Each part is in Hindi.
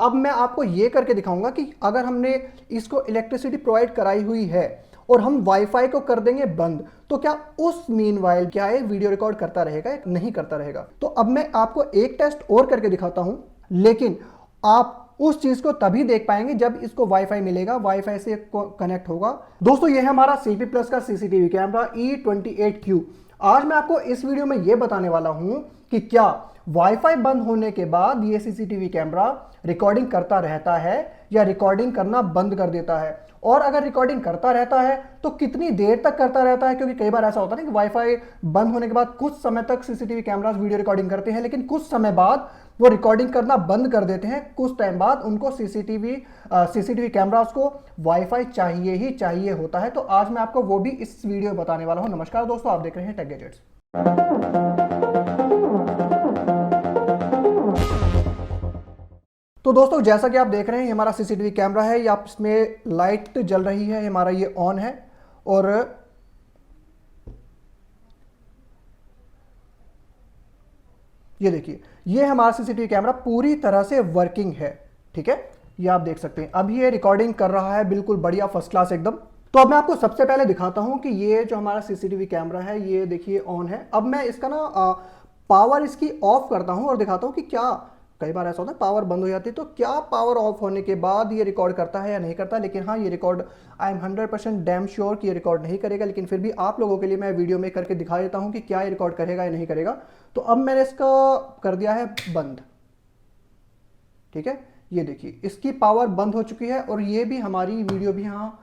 अब मैं आपको ये करके दिखाऊंगा कि अगर हमने इसको इलेक्ट्रिसिटी प्रोवाइड कराई हुई है और हम वाईफाई को कर देंगे बंद, तो क्या उस मीनवाइल क्या है वीडियो रिकॉर्ड करता रहेगा या नहीं करता रहेगा। तो अब मैं आपको एक टेस्ट और करके दिखाता हूं, लेकिन आप उस चीज को तभी देख पाएंगे जब इसको वाईफाई मिलेगा, वाईफाई से कनेक्ट होगा। दोस्तों ये है हमारा CP Plus का सीसीटीवी कैमरा E28Q। आज मैं आपको इस वीडियो में यह बताने वाला हूं कि क्या वाईफाई बंद होने के बाद ये सीसीटीवी कैमरा रिकॉर्डिंग करता रहता है या रिकॉर्डिंग करना बंद कर देता है, और अगर रिकॉर्डिंग करता रहता है तो कितनी देर तक करता रहता है। क्योंकि कई बार ऐसा होता है ना कि वाईफाई बंद होने के बाद कुछ समय तक सीसीटीवी कैमरास वीडियो रिकॉर्डिंग करते हैं, लेकिन कुछ समय बाद वो रिकॉर्डिंग करना बंद कर देते हैं। कुछ टाइम बाद उनको सीसीटीवी कैमरास को वाईफाई चाहिए ही चाहिए होता है। तो आज मैं आपको वो भी इस वीडियो में बताने वाला हूं। नमस्कार दोस्तों, आप देख रहे हैं टेक गैजेट्स। तो दोस्तों जैसा कि आप देख रहे हैं हमारा सीसीटीवी कैमरा है, या इसमें लाइट जल रही है, हमारा ये ऑन है, और ये देखिए ये हमारा सीसीटीवी कैमरा पूरी तरह से वर्किंग है। ठीक है, ये आप देख सकते हैं। अब ये रिकॉर्डिंग कर रहा है बिल्कुल बढ़िया, फर्स्ट क्लास एकदम। तो अब मैं आपको सबसे पहले दिखाता हूं कि ये जो हमारा सीसीटीवी कैमरा है ये देखिए ऑन है। अब मैं इसका ना पावर इसकी ऑफ करता हूं और दिखाता हूं कि क्या, कई बार ऐसा होता है पावर बंद हो जाती है, तो क्या पावर ऑफ होने के बाद ये रिकॉर्ड करता है या नहीं करता। लेकिन हाँ, ये record I am 100% damn sure कि ये रिकॉर्ड नहीं करेगा, लेकिन फिर भी आप लोगों के लिए मैं वीडियो में करके दिखा देता हूं कि क्या ये रिकॉर्ड करेगा या नहीं करेगा। तो अब मैंने इसका कर दिया है बंद। ठीक है, ये देखिए इसकी पावर बंद हो चुकी है और ये भी हमारी वीडियो भी यहाँ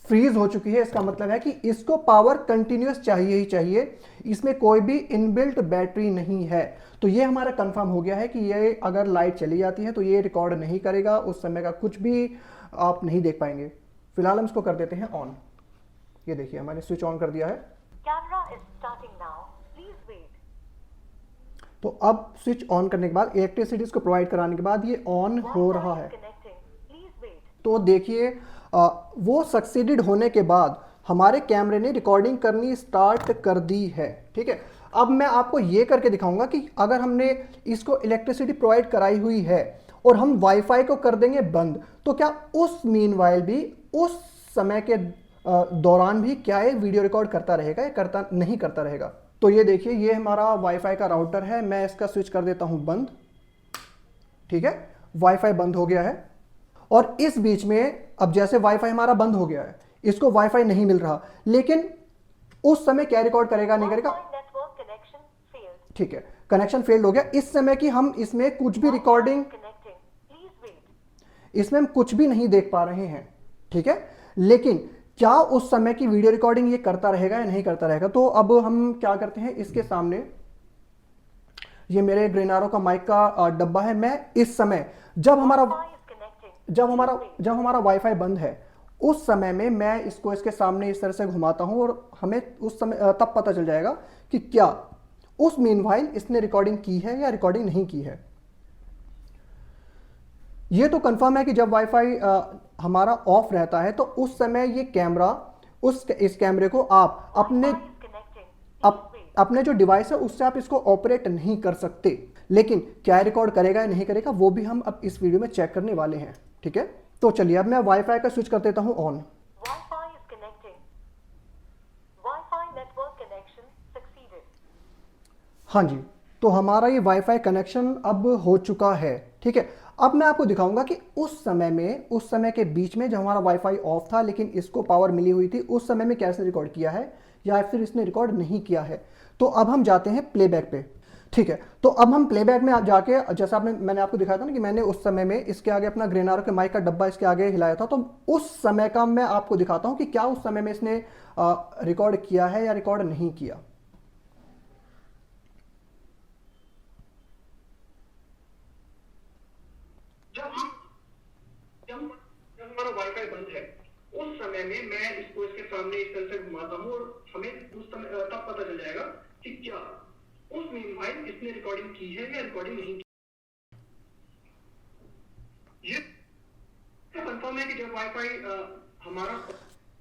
फ्रीज हो चुकी है। इसका मतलब है कि इसको पावर कंटिन्यूस चाहिए ही चाहिए, इसमें कोई भी इनबिल्ट बैटरी नहीं है। तो ये हमारा कंफर्म हो गया है कि ये अगर लाइट चली जाती है तो ये रिकॉर्ड नहीं करेगा, उस समय का कुछ भी आप नहीं देख पाएंगे। फिलहाल हम इसको कर देते हैं ऑन। ये देखिए मैंने स्विच ऑन कर दिया है। Camera is starting now. Please wait. तो अब स्विच ऑन करने के बाद, इलेक्ट्रिसिटी को प्रोवाइड कराने के बाद ये ऑन हो रहा है। Connecting. Please wait. तो देखिए वो सक्सीडेड होने के बाद हमारे कैमरे ने रिकॉर्डिंग करनी स्टार्ट कर दी है। ठीक है, अब मैं आपको ये करके दिखाऊंगा कि अगर हमने इसको इलेक्ट्रिसिटी प्रोवाइड कराई हुई है और हम वाईफाई को कर देंगे बंद, तो क्या उस मीनवाइल भी, उस समय के दौरान भी क्या है वीडियो रिकॉर्ड करता रहेगा या करता नहीं करता रहेगा। तो ये देखिए ये हमारा वाईफाई का राउटर है, मैं इसका स्विच कर देता हूं बंद। ठीक है, वाईफाई बंद हो गया है। और इस बीच में अब जैसे वाईफाई हमारा बंद हो गया है, इसको वाईफाई नहीं मिल रहा, लेकिन उस समय क्या रिकॉर्ड करेगा नहीं करेगा। Wi-Fi network connection failed. ठीक है, कनेक्शन फेल्ड हो गया। इस समय की हम इसमें कुछ भी रिकॉर्डिंग, Connecting. Please wait. इसमें हम कुछ भी नहीं देख पा रहे हैं। ठीक है, लेकिन क्या उस समय की वीडियो रिकॉर्डिंग ये करता रहेगा या नहीं करता रहेगा। तो अब हम क्या करते हैं, इसके सामने ये मेरे ग्रेनारो का माइक का डब्बा है। मैं इस समय जब हमारा Wi-Fi is connecting. जब हमारा वाईफाई बंद है, उस समय में मैं इसको इसके सामने इस तरह से घुमाता हूं और हमें उस समय तब पता चल जाएगा कि क्या उस मीनवाइल इसने रिकॉर्डिंग की है या रिकॉर्डिंग नहीं की है। ये तो कंफर्म है कि जब वाईफाई हमारा ऑफ रहता है तो उस समय ये कैमरा, इस कैमरे को आप Wi-Fi is connecting. Please wait. अपने जो डिवाइस है उससे आप इसको ऑपरेट नहीं कर सकते। लेकिन क्या रिकॉर्ड करेगा या नहीं करेगा वो भी हम अब इस वीडियो में चेक करने वाले हैं। ठीक है, तो चलिए अब मैं वाईफाई का स्विच कर देता हूं on. Wi-Fi is connecting. Wi-Fi network connection succeeded. हाँ जी, तो हमारा ये वाईफाई कनेक्शन अब हो चुका है। ठीक है, अब मैं आपको दिखाऊंगा कि उस समय के बीच में जब हमारा वाईफाई ऑफ था लेकिन इसको पावर मिली हुई थी, उस समय में कैसे रिकॉर्ड किया है या फिर इसने रिकॉर्ड नहीं किया है। तो अब हम जाते हैं प्लेबैक पे। ठीक है, तो अब हम प्लेबैक में जाके, जैसा मैंने आपको दिखाया था ना कि मैंने उस समय में इसके आगे अपना ग्रेनारो के माइक का डब्बा इसके आगे हिलाया था, तो उस समय का मैं आपको दिखाता हूं कि क्या उस समय में इसने रिकॉर्ड किया है या रिकॉर्ड नहीं किया। जब हमारा वाईफाई बंद है, उस समय में मैं इसको इसके सामने इस तरह से घुमाता हूं और हमें उस समय तब पता चल जाएगा कि क्या उस मीनवाइल इसने रिकॉर्डिंग की है या रिकॉर्डिंग नहीं की। ये कंफर्म है कि जब वाईफाई हमारा,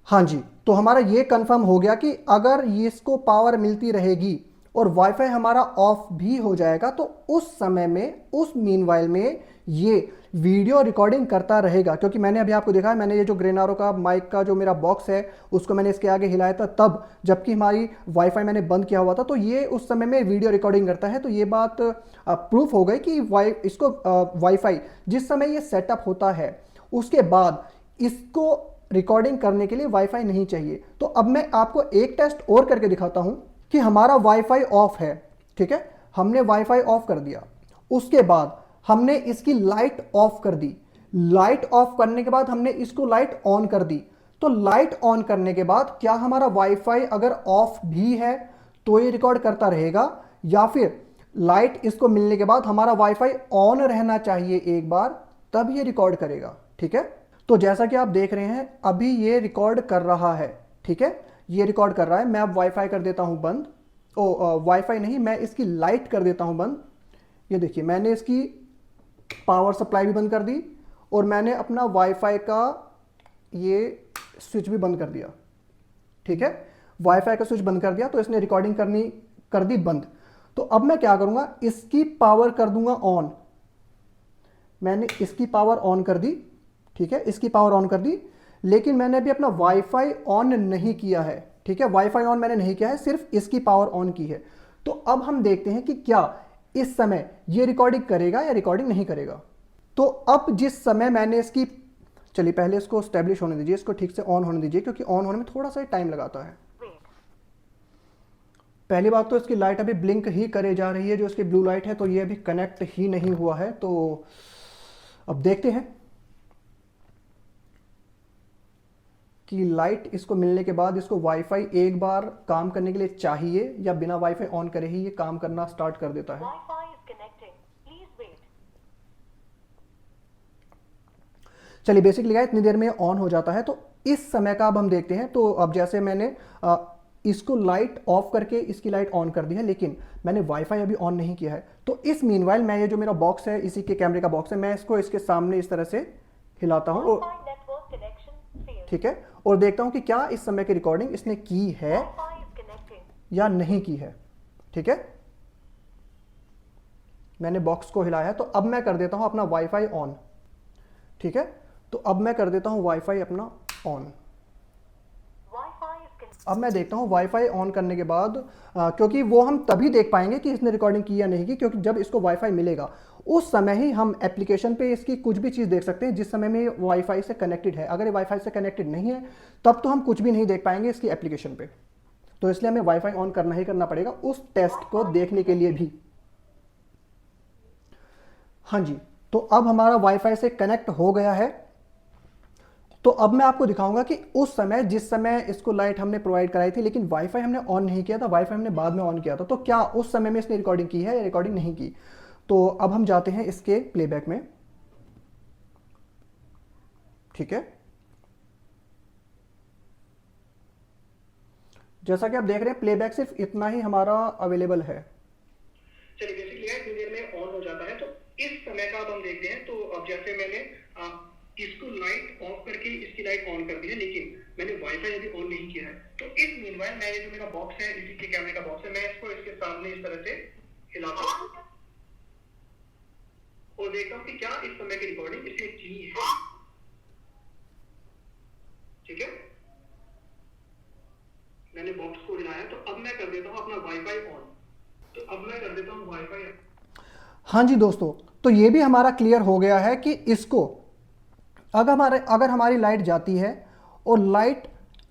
हाँ जी, तो हमारा ये कंफर्म हो गया कि अगर इसको पावर मिलती रहेगी और वाईफाई हमारा ऑफ भी हो जाएगा तो उस समय में, उस मीनवाइल में ये वीडियो रिकॉर्डिंग करता रहेगा, क्योंकि मैंने अभी आपको देखा है, मैंने ये जो ग्रेनारो का माइक का जो मेरा बॉक्स है उसको मैंने इसके आगे हिलाया था तब, जबकि हमारी वाईफाई मैंने बंद किया हुआ था, तो ये उस समय में वीडियो रिकॉर्डिंग करता है। तो ये बात प्रूफ हो गई कि इसको वाईफाई जिस समय ये सेटअप होता है उसके बाद इसको रिकॉर्डिंग करने के लिए वाईफाई नहीं चाहिए। तो अब मैं आपको एक टेस्ट और करके दिखाता हूं कि हमारा वाईफाई ऑफ है, ठीक है, हमने वाईफाई ऑफ कर दिया, उसके बाद हमने इसकी लाइट ऑफ कर दी, लाइट ऑफ करने के बाद हमने इसको लाइट ऑन कर दी। तो लाइट ऑन करने के बाद क्या हमारा वाईफाई अगर ऑफ भी है तो ये रिकॉर्ड करता रहेगा, या फिर लाइट इसको मिलने के बाद हमारा वाईफाई ऑन रहना चाहिए एक बार, तब ये रिकॉर्ड करेगा, ठीक है। तो जैसा कि आप देख रहे हैं अभी ये रिकॉर्ड कर रहा है, ठीक है, ये रिकॉर्ड कर रहा है। मैं अब वाईफाई कर देता हूं बंद, वाईफाई नहीं, मैं इसकी लाइट कर देता हूं बंद। ये देखिए मैंने इसकी पावर सप्लाई भी बंद कर दी और मैंने अपना वाईफाई का ये स्विच भी बंद कर दिया, ठीक है, वाईफाई का स्विच बंद कर दिया, तो इसने रिकॉर्डिंग करनी कर दी बंद। तो अब मैं क्या करूंगा, इसकी पावर कर दूंगा ऑन। मैंने इसकी पावर ऑन कर दी, ठीक है, इसकी पावर ऑन कर दी, लेकिन मैंने अभी अपना वाईफाई ऑन नहीं किया है, ठीक है, वाईफाई ऑन मैंने नहीं किया है, सिर्फ इसकी पावर ऑन की है। तो अब हम देखते हैं कि क्या इस समय ये रिकॉर्डिंग करेगा या रिकॉर्डिंग नहीं करेगा। तो अब जिस समय मैंने इसकी, चलिए पहले इसको स्टैब्लिश होने दीजिए, इसको ठीक से ऑन होने दीजिए, क्योंकि ऑन होने में थोड़ा सा टाइम लगाता है। Wait. पहली बात तो इसकी लाइट अभी ब्लिंक ही करे जा रही है, जो इसकी ब्लू लाइट है, तो ये अभी कनेक्ट ही नहीं हुआ है। तो अब देखते हैं कि लाइट इसको मिलने के बाद इसको वाईफाई एक बार काम करने के लिए चाहिए या बिना वाईफाई ऑन करे ही ये काम करना स्टार्ट कर देता है। Wi-Fi is connecting. Please wait. चलिए बेसिकली क्या इतनी देर में ऑन हो जाता है। तो इस समय का अब हम देखते हैं। तो अब जैसे मैंने इसको लाइट ऑफ करके इसकी लाइट ऑन कर दी है, लेकिन मैंने वाईफाई अभी ऑन नहीं किया है। तो इस मीनवाइल मैं ये जो मेरा बॉक्स है, इसी के कैमरे का बॉक्स है, मैं इसको इसके सामने इस तरह से हिलाता हूँ, Wi-Fi network connection failed. ठीक है, और देखता हूँ कि क्या इस समय की रिकॉर्डिंग इसने की है Wi-Fi is connecting. या नहीं की है, ठीक है। मैंने बॉक्स को हिलाया है, तो अब मैं कर देता हूं अपना वाईफाई ऑन, ठीक है। तो अब मैं कर देता हूं वाईफाई अपना ऑन। Wi-Fi is connecting. अब मैं देखता हूं वाईफाई ऑन करने के बाद क्योंकि वो हम तभी देख पाएंगे कि इसने रिकॉर्डिंग की या नहीं की, क्योंकि जब इसको वाईफाई मिलेगा उस समय ही हम एप्लीकेशन पे इसकी कुछ भी चीज़ देख सकते हैं जिस समय में वाईफाई से कनेक्टेड है। अगर ये वाईफाई से कनेक्टेड नहीं है तब तो हम कुछ भी नहीं देख पाएंगे इसकी एप्लीकेशन पे। तो इसलिए हमें वाईफाई ऑन करना ही करना पड़ेगा उस टेस्ट को देखने के लिए भी। हाँ जी, तो अब हमारा वाईफाई से कनेक्ट हो गया है। तो अब मैं आपको दिखाऊंगा कि उस समय जिस समय इसको लाइट हमने प्रोवाइड कराई थी, लेकिन वाईफाई हमने ऑन नहीं किया था, वाईफाई हमने बाद में ऑन किया था, तो क्या उस समय में इसने रिकॉर्डिंग की है या रिकॉर्डिंग नहीं की। तो अब हम जाते हैं इसके प्लेबैक में, ठीक है। जैसा कि आप देख रहे हैं प्लेबैक सिर्फ इतना ही हमारा अवेलेबल है। चलिए बेसिकली इतनी देर में ऑन हो जाता है। तो इस समय का अब हम देखते हैं। तो अब जैसे मैंने इसको लाइट ऑफ करके इसकी लाइट ऑन कर दी है, लेकिन मैंने वाईफाई अभी ऑन नहीं किया है। तो इस मीनवाइल मैं ये जो मेरा बॉक्स है, इसी के कैमरे का बॉक्स है, मैं इसको इसके सामने इस तरह से हिलाता हूं और देखता हूं कि क्या इस समय की रिकॉर्डिंग इसने की है, ठीक है। मैंने बॉक्स को हिलाया, तो अब मैं कर देता हूं अपना वाईफाई ऑन। तो अब मैं कर देता हूं वाईफाई। हाँ जी दोस्तों, तो ये भी हमारा क्लियर हो गया है कि इसको अगर हमारी लाइट जाती है और लाइट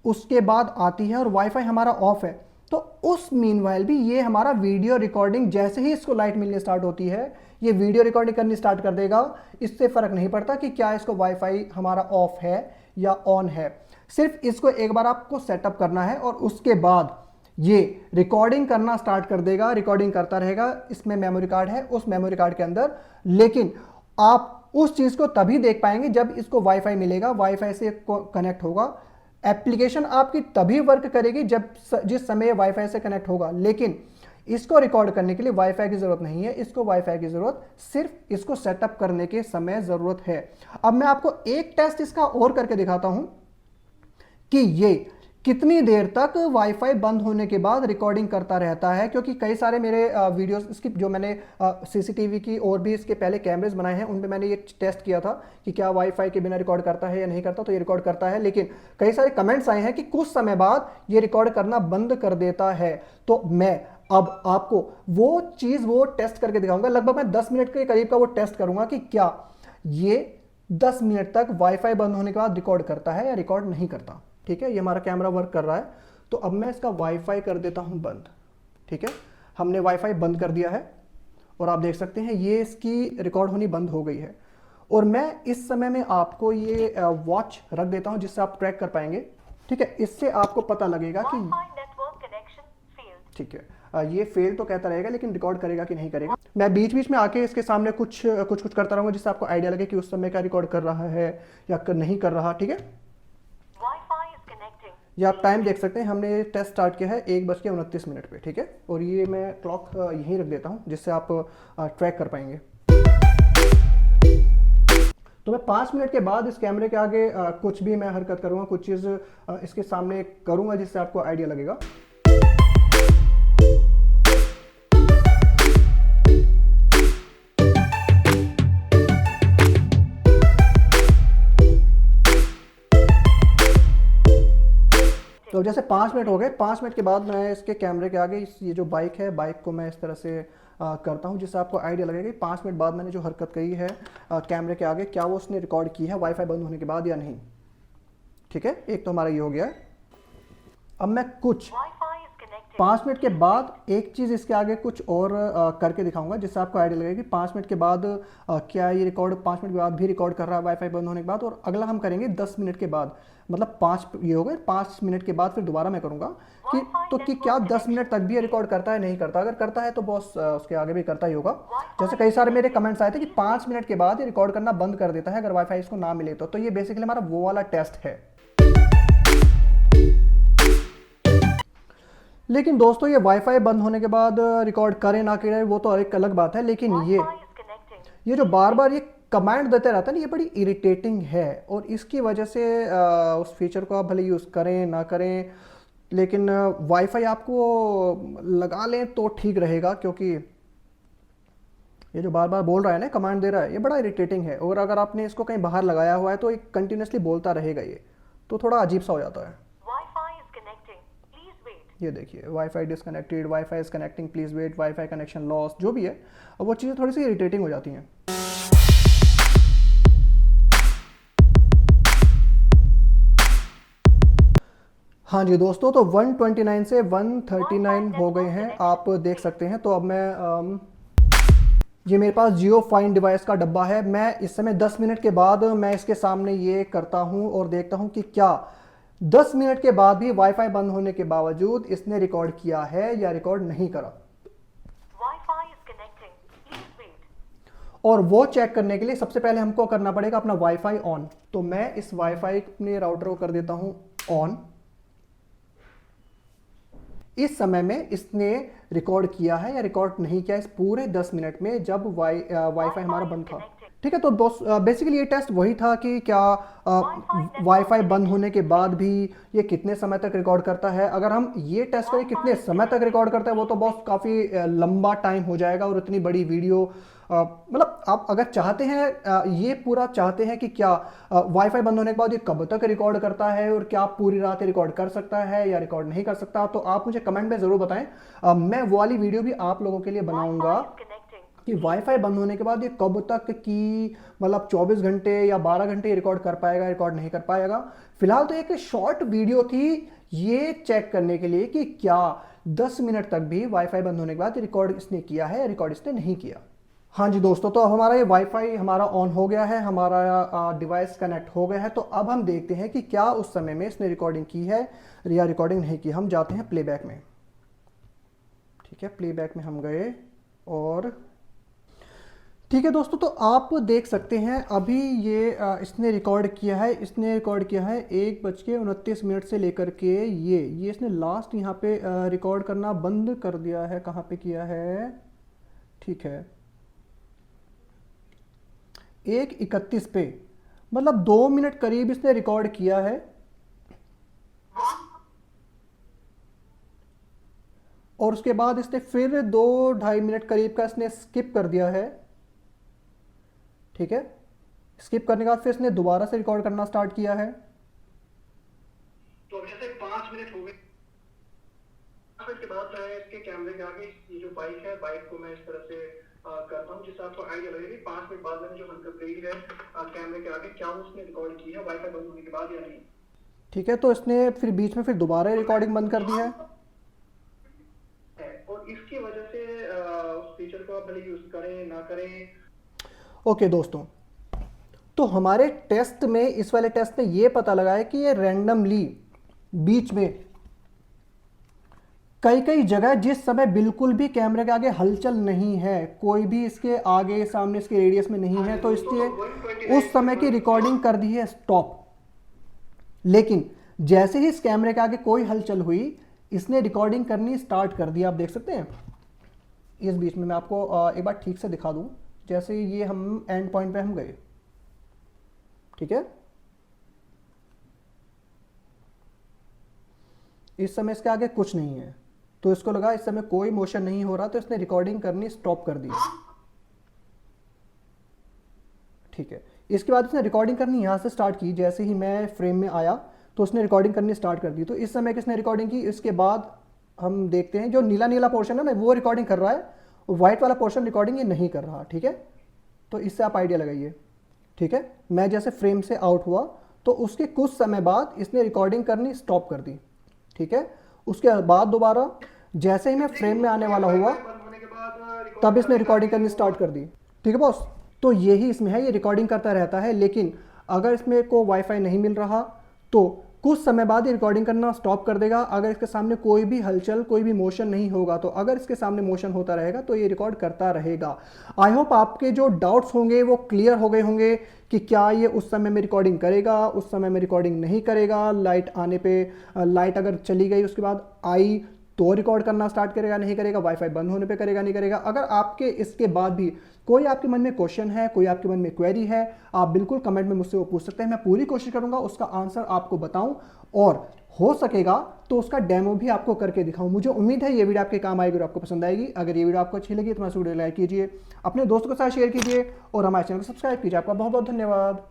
उसके बाद आती है और वाईफाई हमारा ऑफ है, तो उस मीनवाइल भी ये हमारा वीडियो रिकॉर्डिंग, जैसे ही इसको लाइट मिलने स्टार्ट होती है ये वीडियो रिकॉर्डिंग करनी स्टार्ट कर देगा। इससे फर्क नहीं पड़ता कि क्या इसको वाईफाई हमारा ऑफ है या ऑन है। सिर्फ इसको एक बार आपको सेटअप करना है और उसके बाद ये रिकॉर्डिंग करना स्टार्ट कर देगा, रिकॉर्डिंग करता रहेगा। इसमें मेमोरी कार्ड है, उस मेमोरी कार्ड के अंदर, लेकिन आप उस चीज को तभी देख पाएंगे जब इसको वाईफाई मिलेगा, वाईफाई से कनेक्ट होगा। एप्लीकेशन आपकी तभी वर्क करेगी जिस समय वाईफाई से कनेक्ट होगा, लेकिन इसको रिकॉर्ड करने के लिए वाईफाई की जरूरत नहीं है। इसको वाईफाई की जरूरत सिर्फ इसको सेटअप करने के समय जरूरत है। अब मैं आपको एक टेस्ट इसका और करके दिखाता हूं कि ये कितनी देर तक वाईफाई बंद होने के बाद रिकॉर्डिंग करता रहता है, क्योंकि कई सारे मेरे वीडियोस इसकी जो मैंने सीसीटीवी की और भी इसके पहले कैमरेज बनाए हैं उन पे मैंने ये टेस्ट किया था कि क्या वाईफाई के बिना रिकॉर्ड करता है या नहीं करता, तो ये रिकॉर्ड करता है। लेकिन कई सारे कमेंट्स आए हैं कि कुछ समय बाद ये रिकॉर्ड करना बंद कर देता है। तो मैं अब आपको वो चीज़ वो टेस्ट करके दिखाऊंगा। लगभग मैं 10 मिनट के करीब का वो टेस्ट करूंगा कि क्या ये 10 मिनट तक वाईफाई बंद होने के बाद रिकॉर्ड करता है या रिकॉर्ड नहीं करता। ठीक है, ये हमारा कैमरा वर्क कर रहा है। तो अब मैं इसका वाईफाई कर देता हूं बंद। ठीक है, हमने वाईफाई बंद कर दिया है और आप देख सकते हैं ये इसकी रिकॉर्ड होनी बंद हो गई है। और मैं इस समय में आपको ये वॉच रख देता हूं जिससे आप ट्रैक कर पाएंगे। ठीक है, इससे आपको पता लगेगा कि Wi-Fi network connection failed. ठीक है, ये फेल तो कहता रहेगा लेकिन रिकॉर्ड करेगा कि नहीं करेगा। मैं बीच बीच में आके इसके सामने कुछ कुछ करता रहूंगा जिससे आपको आइडिया लगे कि उस समय का रिकॉर्ड कर रहा है या नहीं कर रहा। ठीक है, Wi-Fi is connecting. ये आप टाइम देख सकते हैं, हमने ये टेस्ट स्टार्ट किया है 1:29 पे। ठीक है, और ये मैं क्लॉक यहीं रख देता हूँ जिससे आप ट्रैक कर पाएंगे। तो मैं 5 मिनट के बाद इस कैमरे के आगे कुछ भी मैं हरकत करूंगा, कुछ चीज़ इसके सामने करूंगा जिससे आपको आइडिया लगेगा। तो जैसे 5 मिनट हो गए, 5 मिनट के बाद मैं इसके कैमरे के आगे ये जो बाइक है, बाइक को मैं इस तरह से करता हूँ जिससे आपको आइडिया लगेगा कि 5 मिनट बाद मैंने जो हरकत करी है कैमरे के आगे, क्या वो उसने रिकॉर्ड की है वाईफाई बंद होने के बाद या नहीं। ठीक है, एक तो हमारा ये हो गया है। अब मैं कुछ Wi-Fi is connecting. 5 मिनट के बाद एक चीज़ इसके आगे कुछ और करके दिखाऊंगा जिससे आपको आइडिया लगेगा कि 5 मिनट के बाद क्या ये रिकॉर्ड 5 मिनट के बाद भी रिकॉर्ड कर रहा है वाईफाई बंद होने के बाद। और अगला हम करेंगे 10 मिनट के बाद, मतलब 5 ये हो गए, 5 मिनट के बाद फिर दोबारा मैं करूंगा कि तो कि क्या 10 मिनट तक भी ये रिकॉर्ड करता है नहीं करता। अगर करता है तो बॉस उसके आगे भी करता ही होगा। जैसे कई सारे मेरे कमेंट्स आए थे कि 5 मिनट के बाद ये रिकॉर्ड करना बंद कर देता है अगर वाईफाई इसको ना मिले तो ये बेसिकली हमारा वो वाला टेस्ट है। लेकिन दोस्तों ये वाईफाई बंद होने के बाद रिकॉर्ड करे ना करे वो तो एक अलग बात है, लेकिन Wi-Fi is connecting. ये जो बार बार ये कमांड देते रहता है ना, ये बड़ी इरिटेटिंग है। और इसकी वजह से उस फीचर को आप भले यूज़ करें ना करें, लेकिन वाईफाई आपको लगा लें तो ठीक रहेगा, क्योंकि ये जो बार बार बोल रहा है ना, कमांड दे रहा है, ये बड़ा इरिटेटिंग है। और अगर आपने इसको कहीं बाहर लगाया हुआ है तो ये कंटिन्यूसली बोलता रहेगा, ये तो थोड़ा अजीब सा हो जाता है। Wi-Fi is connecting. Please wait. ये देखिए, wifi disconnected, wifi is connecting, please wait, wifi connection loss, जो भी है, अब वो चीज़ें थोड़ी सी इरिटेटिंग हो जाती हैं। हाँ जी दोस्तों, तो 129 से 139 हो गए हैं, आप देख सकते हैं। तो अब मैं ये मेरे पास जियो फाइन डिवाइस का डब्बा है। मैं इस समय 10 मिनट के बाद मैं इसके सामने ये करता हूँ और देखता हूँ कि क्या 10 मिनट के बाद भी वाईफाई बंद होने के बावजूद इसने रिकॉर्ड किया है या रिकॉर्ड नहीं करा। Wi-Fi is connecting. Please wait. और वो चेक करने के लिए सबसे पहले हमको करना पड़ेगा अपना वाईफाई ऑन। तो मैं इस वाईफाई अपने राउटर को कर देता हूँ ऑन। इस समय में इसने रिकॉर्ड किया है या रिकॉर्ड नहीं किया इस पूरे 10 मिनट में जब वाईफाई हमारा बंद था। ठीक है, तो बेसिकली ये टेस्ट वही था कि क्या वाईफाई बंद होने के बाद भी ये कितने समय तक रिकॉर्ड करता है। अगर हम ये टेस्ट करें कितने समय तक रिकॉर्ड करता है, वो तो बहुत काफ़ी लंबा टाइम हो जाएगा और इतनी बड़ी वीडियो मतलब आप अगर चाहते हैं ये पूरा चाहते हैं कि क्या वाईफाई बंद होने के बाद ये कब तक रिकॉर्ड करता है और क्या पूरी रात रिकॉर्ड कर सकता है या रिकॉर्ड नहीं कर सकता, तो आप मुझे कमेंट में ज़रूर बताएं। मैं वो वाली वीडियो भी आप लोगों के लिए बनाऊंगा Wi-Fi is connecting. कि वाईफाई बंद होने के बाद ये कब तक की मतलब 24 घंटे या 12 घंटे रिकॉर्ड कर पाएगा, रिकॉर्ड नहीं कर पाएगा। फिलहाल तो एक शॉर्ट वीडियो थी ये चेक करने के लिए कि क्या 10 मिनट तक भी वाईफाई बंद होने के बाद रिकॉर्ड इसने किया है या रिकॉर्ड इसने नहीं किया। हाँ जी दोस्तों, तो अब हमारा ये वाईफाई हमारा ऑन हो गया है, हमारा डिवाइस कनेक्ट हो गया है। तो अब हम देखते हैं कि क्या उस समय में इसने रिकॉर्डिंग की है या रिकॉर्डिंग नहीं की। हम जाते हैं प्लेबैक में। ठीक है, प्लेबैक में हम गए और ठीक है दोस्तों, तो आप देख सकते हैं अभी ये इसने रिकॉर्ड किया है। इसने रिकॉर्ड किया है 1:29 से लेकर के ये इसने लास्ट यहाँ पे रिकॉर्ड करना बंद कर दिया है। कहाँ पे किया है, ठीक है 1:31 पे, मतलब 2 मिनट करीब इसने रिकॉर्ड किया है। और उसके बाद इसने फिर 2-2.5 मिनट करीब का इसने स्किप कर दिया है। ठीक है, स्किप करने के बाद फिर इसने दोबारा से रिकॉर्ड करना स्टार्ट किया है। तो अब जैसे 5 मिनट हो गए, 5 मिनट के बाद मैं इसके कैमरे के आगे ये जो बाइक है, बाइक को मैं इस तरह से करता हूँ जिससे आपको आइडिया लगेगा 5 मिनट बाद मैंने जो हल्का प्लेड है कैमरे के आगे, क्या वो उसने रिकॉर्ड की है वाईफाई बंद होने के बाद या नहीं। ठीक है, तो इसने फिर बीच में फिर दोबारा रिकॉर्डिंग बंद कर दी है। और इसकी वजह से उस फीचर को आप भले यूज करें ना करें। ओके दोस्तों, तो हमारे टेस्ट में, इस वाले टेस्ट में ये पता लगा है कि ये रैंडमली बीच में कई कई जगह जिस समय बिल्कुल भी कैमरे के आगे हलचल नहीं है, कोई भी इसके आगे सामने इसके रेडियस में नहीं है, तो इसलिए उस समय की रिकॉर्डिंग कर दी है स्टॉप। लेकिन जैसे ही इस कैमरे के आगे कोई हलचल हुई, इसने रिकॉर्डिंग करनी स्टार्ट कर दी। आप देख सकते हैं इस बीच में मैं आपको एक बार ठीक से दिखा दूं। जैसे ये हम एंड पॉइंट पे हम गए, ठीक है, इस समय इसके आगे कुछ नहीं है, तो इसको लगा इस समय कोई मोशन नहीं हो रहा, तो इसने रिकॉर्डिंग करनी स्टॉप कर दी। ठीक है, इसके बाद इसने रिकॉर्डिंग करनी यहाँ से स्टार्ट की। जैसे ही मैं फ्रेम में आया तो उसने रिकॉर्डिंग करनी स्टार्ट कर दी। तो इस समय किसने रिकॉर्डिंग की, इसके बाद हम देखते हैं जो नीला नीला पोर्शन है ना, वो रिकॉर्डिंग कर रहा है, और व्हाइट वाला पोर्शन रिकॉर्डिंग ये नहीं कर रहा। ठीक है, तो इससे आप आइडिया लगाइए। ठीक है, मैं जैसे फ्रेम से आउट हुआ तो उसके कुछ समय बाद इसने रिकॉर्डिंग करनी स्टॉप कर दी। ठीक है, उसके बाद दोबारा जैसे ही मैं फ्रेम में आने वाला हुआ तब इसने रिकॉर्डिंग करनी स्टार्ट कर दी। ठीक है बॉस, तो यही इसमें है, ये रिकॉर्डिंग करता रहता है। लेकिन अगर इसमें को वाईफाई नहीं मिल रहा तो कुछ समय बाद ये रिकॉर्डिंग करना स्टॉप कर देगा। अगर इसके सामने कोई भी हलचल, कोई भी मोशन नहीं होगा, तो अगर इसके सामने मोशन होता रहेगा तो ये रिकॉर्ड करता रहेगा। आई होप आपके जो डाउट्स होंगे वो क्लियर हो गए होंगे कि क्या ये उस समय में रिकॉर्डिंग करेगा, उस समय में रिकॉर्डिंग नहीं करेगा, लाइट आने पे, लाइट अगर चली गई उसके बाद आई तो रिकॉर्ड करना स्टार्ट करेगा नहीं करेगा, वाईफाई बंद होने पे करेगा नहीं करेगा। अगर आपके इसके बाद भी कोई आपके मन में क्वेश्चन है, कोई आपके मन में क्वेरी है, आप बिल्कुल कमेंट में मुझसे वो पूछ सकते हैं। मैं पूरी कोशिश करूंगा उसका आंसर आपको बताऊं, और हो सकेगा तो उसका डेमो भी आपको करके दिखाऊं। मुझे उम्मीद है ये वीडियो आपके काम आएगी और आपको पसंद आएगी। अगर ये वीडियो आपको अच्छी लगी तो हमारे वीडियो लाइक कीजिए, अपने दोस्तों के साथ शेयर कीजिए और हमारे चैनल को सब्सक्राइब कीजिए। आपका बहुत बहुत धन्यवाद।